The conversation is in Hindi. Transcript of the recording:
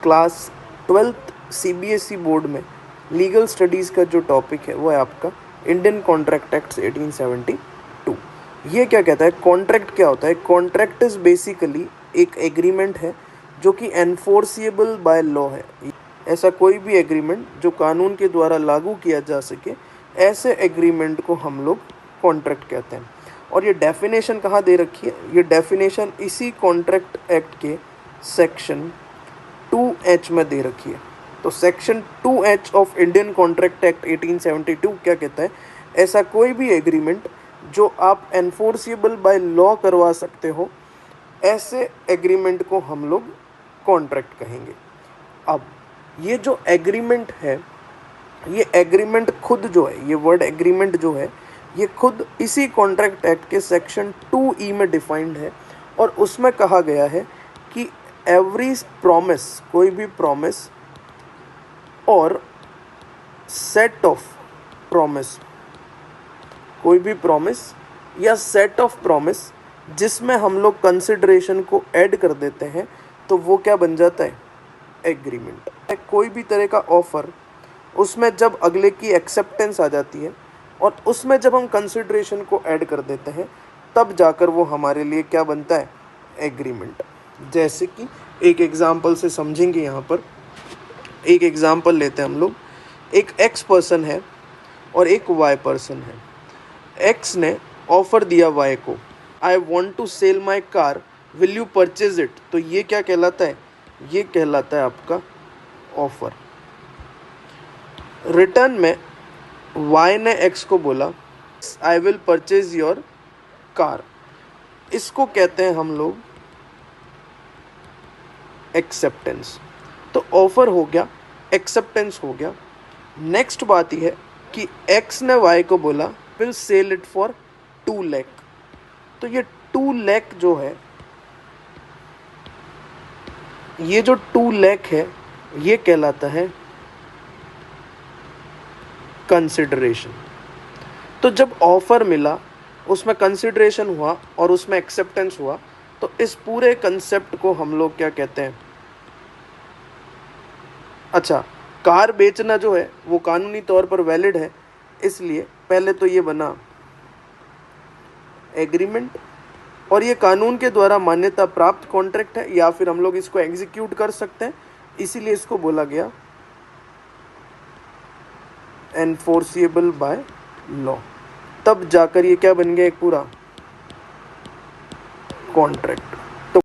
क्लास 12th सीबीएसई बोर्ड में लीगल स्टडीज़ का जो टॉपिक है वो है आपका इंडियन कॉन्ट्रैक्ट एक्ट 1872। ये क्या कहता है, कॉन्ट्रैक्ट क्या होता है? कॉन्ट्रैक्ट इज़ बेसिकली एक एग्रीमेंट है जो कि एनफोर्सिएबल बाय लॉ है। ऐसा कोई भी एग्रीमेंट जो कानून के द्वारा लागू किया जा सके, ऐसे एग्रीमेंट को हम लोग कॉन्ट्रैक्ट कहते हैं। और ये डेफिनेशन कहाँ दे रखी है? ये डेफिनेशन इसी कॉन्ट्रैक्ट एक्ट के सेक्शन 2H में दे रखी है। तो section 2H of Indian contract act 1872 क्या कहता है? ऐसा कोई भी एग्रीमेंट जो आप एनफोर्सिएबल बाय लॉ करवा सकते हो, ऐसे एग्रीमेंट को हम लोग कॉन्ट्रैक्ट कहेंगे। अब ये जो एग्रीमेंट है, ये एग्रीमेंट खुद जो है, ये वर्ड एग्रीमेंट जो है, ये खुद इसी कॉन्ट्रैक्ट एक्ट के सेक्शन 2E में डिफाइंड है। और उसमें कहा गया है कि एवरी प्रॉमिस, कोई भी प्रॉमिस और सेट ऑफ प्रॉमिस, कोई भी प्रॉमिस या सेट ऑफ प्रॉमिस जिसमें हम लोग कंसिडरेशन को ऐड कर देते हैं, तो वो क्या बन जाता है? एग्रीमेंट। कोई भी तरह का ऑफर, उसमें जब अगले की एक्सेप्टेंस आ जाती है और उसमें जब हम कंसिडरेशन को ऐड कर देते हैं, तब जाकर वो हमारे लिए क्या बनता है? एग्रीमेंट। जैसे कि एक एग्जांपल से समझेंगे। यहाँ पर एक एग्जांपल लेते हैं हम लोग। एक एक्स पर्सन है और एक वाई पर्सन है। एक्स ने ऑफर दिया वाई को, I want to sell my car, will you purchase it. तो ये क्या कहलाता है? ये कहलाता है आपका ऑफर। रिटर्न में वाई ने एक्स को बोला, I will purchase your car. इसको कहते हैं हम लोग एक्सेप्टेंस। तो ऑफर हो गया, एक्सेप्टेंस हो गया। नेक्स्ट बात यह है कि एक्स ने वाई को बोला, will sell it for 2 lakh. तो ये 2 लाख जो है, ये जो 2 लाख है, ये कहलाता है कंसिडरेशन। तो जब ऑफर मिला, उसमें कंसिडरेशन हुआ और उसमें एक्सेप्टेंस हुआ, तो इस पूरे कंसेप्ट को हम लोग क्या कहते हैं? अच्छा, कार बेचना जो है वो कानूनी तौर पर वैलिड है, इसलिए पहले तो ये बना एग्रीमेंट और ये कानून के द्वारा मान्यता प्राप्त कॉन्ट्रैक्ट है, या फिर हम लोग इसको एग्जीक्यूट कर सकते हैं, इसीलिए इसको बोला गया एनफोर्सिएबल बाय लॉ। तब जाकर ये क्या बन गया? एक पूरा कॉन्ट्रैक्ट।